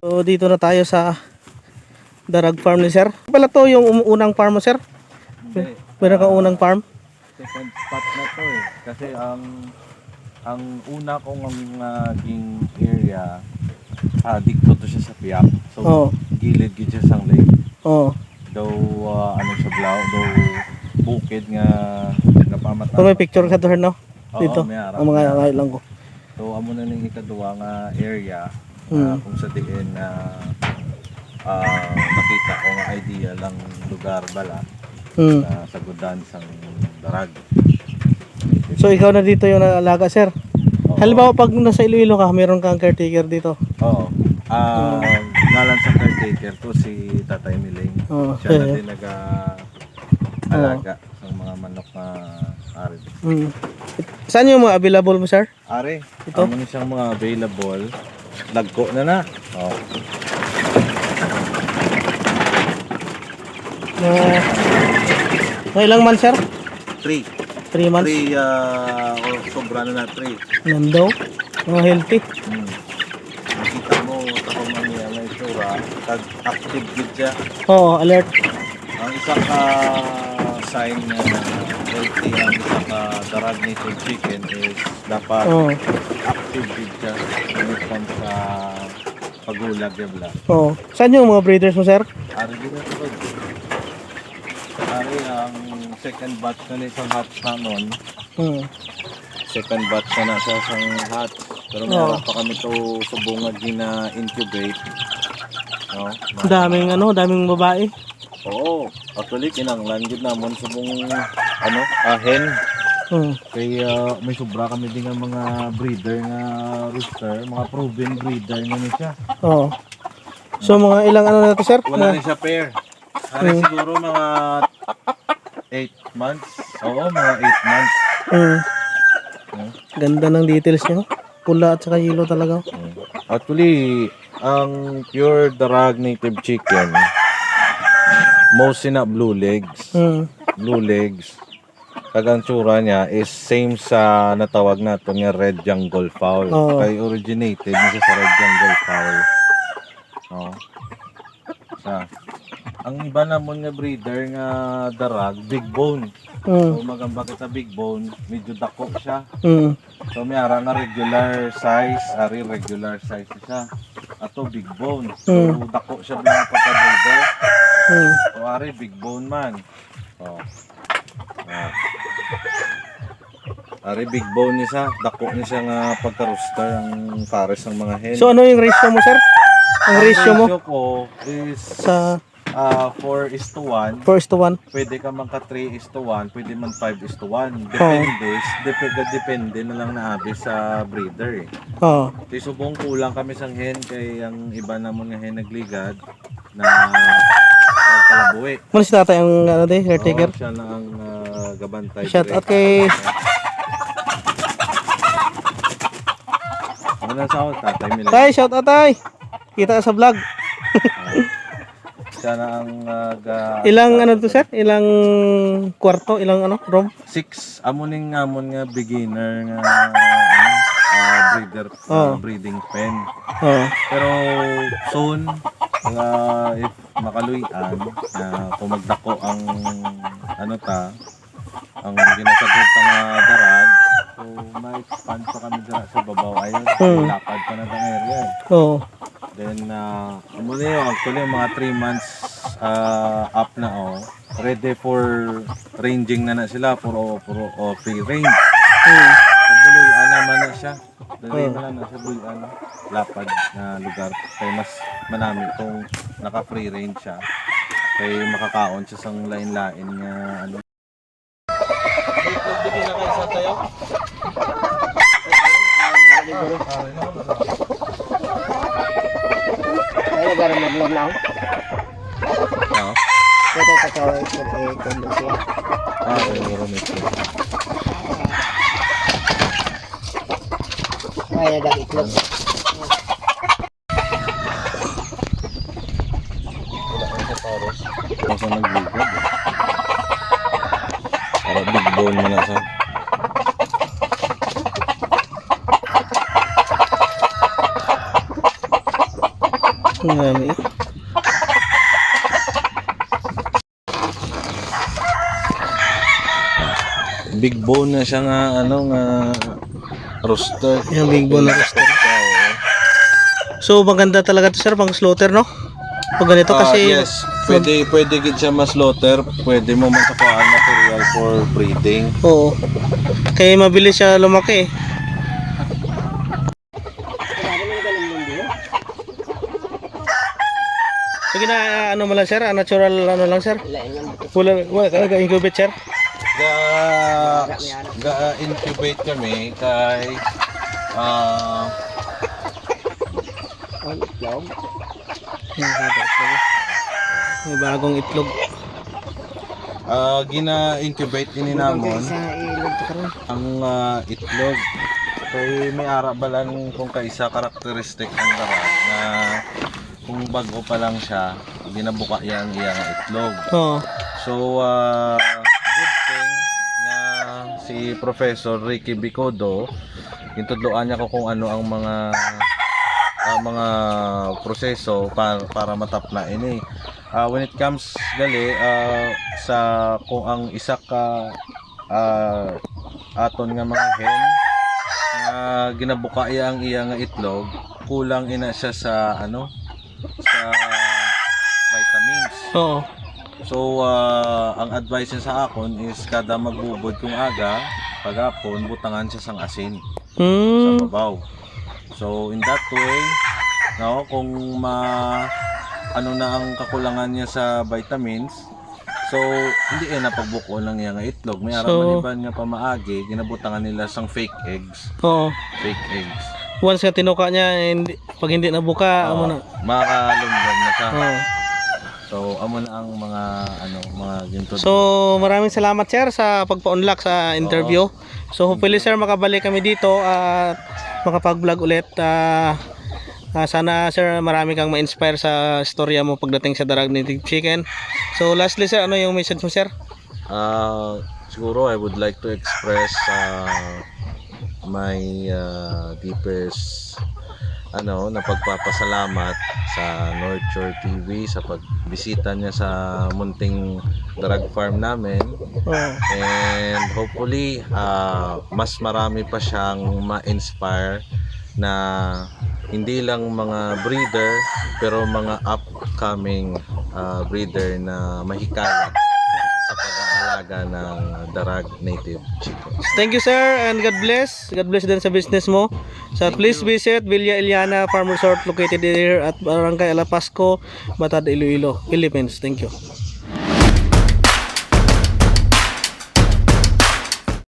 So dito na tayo sa Darag Farm ni Sir. Pala to yung unang farm mo, Sir? Hindi. Meron kang unang farm? Second spot na to eh. Kasi ang una kong naging area, dito to siya sa Piak. So, Oo. gilid siya sang lake. Oo. Daw, ano siya blaw, daw bukid nga napamata. Kung may picture ka to, Sir, no? Oo, Dito. may harap, Ang may mga harap. kahit lang ko. So, amo na ning ikaduwa nga area kung sa diin na nakita ko nga idea lang lugar bala na sagudan sang Darag. So ikaw na dito yung nag-alaga, Sir? Oo. Halimbawa pag nasa Iloilo ka, meron kang caretaker dito. Oo. Ngalan sa caretaker ko si Tatay Miling. Oo. Siya na din nag-alaga ng mga manok na ari. Saan yung mga available mo, Sir? Ari, Ito? amo ni siyang mga available. Lagko na. Oh. Ilang months, Sir? 3. 3 months? 3 or sobra na 3. Nandaw. Mga healthy. Nakita mo, ako man niya na itsura, active gid siya. Oo, alert. Ang isang sign na healthy ang isang Darag native chicken is dapat active gid siya when it comes sa pagulag yabla. Oo. Saan yung mga breeders mo, Sir? Ari din na ito. Ari ang second batch na isang hatch nanon. Second batch na sa isang hatch. Pero meron pa kami to subungag gina-incubate. No? Daming babae. Oo. Actually, kinanglan gid namon subong hen. Kaya may sobra kami din ng mga breeder nga rooster, mga proven breeder nga ni siya. Oo. So mga ilang na to, Sir? Wala rin siya pair. Ari siguro mga 8 months. Oo, mga 8 months. Ganda ng details niyo. Pula at saka yellow talaga. Actually, ang pure Darag native chicken, most na blue legs. Blue legs. Kagang tsura niya is same sa natawag natin nga red jungle fowl. Kay originated niya sa red jungle fowl. Ang iba namon nga breeder nga Darag, big bone. So magamba kita big bone, medyo dako siya. So may ara nga regular size, regular size siya. Ato big bone. So dako siya bilang pagka-breeder. So ari big bone man. Ari big bone niya siya, dako niya siya nga pagka-rooster ang pares ng mga hen. So ano yung ratio mo, Sir? Ang ratio mo? Ang ratio ko is sa 4:1. 4:1. Pwede ka man ka 3:1, pwede man 5:1. Depende na lang na abi sa breeder eh. Kaya subong kulang kami sang hen kay ang iba namon nga hen nagligad na kalabuhi. Muna si tatay ang caretaker? Siya na ang gabantay. Shout out kay tatay Miling. Tay, shout out tay. Kita sa vlog. Siya na ang ilang to, Sir? Ilang kwarto? Ilang room? 6. Amon nga beginner nga breeder breeding pen. Pero soon if makaluyan kung magdako ang ang ginasagot nga Darag, so ma-expand pa kami sa babaw ayun. Lapad pa na tang area. Then muna yun, actually mga 3 months up na ready for ranging na sila for free range. Buloy naman na siya. Dali na lang siya buloy lapad na lugar. Kaya mas manami kung naka free range siya. Kaya makakaon siya sang lain-lain nga Bigyan na kayo sa tayo. Ay, garam na buwan lang. Ito kakawin ko kondo siya. Garam ito. Ay, ada itlog. Wala ko sa paros. Kasi nagligad. Para big bone mo na sa. Ang dami. Big bone na siya nga, rooster. Yung big bone na rooster. So maganda talaga to sir pang slaughter no? Pag ganito kasi Yes, pwede gid siya ma-slaughter, pwede mo matakuan material for breeding. oo. Kaya mabilis siya lumaki. Sige na ano mo lang sir, natural ano lang sir. Wala talaga incubate sir. Incubate kami kay May bagong itlog. gina-incubate ini namon ang itlog. Kay may ara balan kung kaisa karakteristik ang darat na kung bago pa lang siya, ginabuka yang iyang itlog. Oo. So, good thing nga si Professor Ricky Bicodo, intudloan niya ko kung ano ang mga proseso para matapna ini. When it comes gali sa kung ang isa ka aton nga mga hen ginabuka iya ang iya nga itlog, kulang ina siya sa sa vitamins. Oo. So, ang advice niya sa akon is kada magbubod kung aga, pagapon, butangan siya sang asin sa babaw. So, in that way, no, kung ano na ang kakulangan niya sa vitamins, so, hindi na pagbuko lang niya nga itlog. May araw maniban nga pamaagi, ginabutangan nila sang fake eggs. Oo. Fake eggs. Once nga tinuka niya, pag hindi nabuka, amo na. Makakalumdam na siya. Oo. So, amo na ang mga ginto. So, maraming salamat sir sa pagpa-unlock sa interview. So, hopefully sir makabalik kami dito at makapag-vlog ulit. Sana sir marami kang ma-inspire sa storya mo pagdating sa Darag Native Chicken. So, lastly sir, ano yung message mo sir? Siguro I would like to express my deepest na pagpapasalamat sa North Shore TV sa pagbisita niya sa munting darag farm namin. And hopefully mas marami pa siyang ma-inspire na hindi lang mga breeder pero mga upcoming breeder na mahikayat sa pag-aalaga ng Darag Native Chicken. Thank you sir and God bless. God bless din sa business mo. So please visit Villa Eliana Farm Resort located here at Barangay Alapasco, Batad, Iloilo, Philippines. Thank you.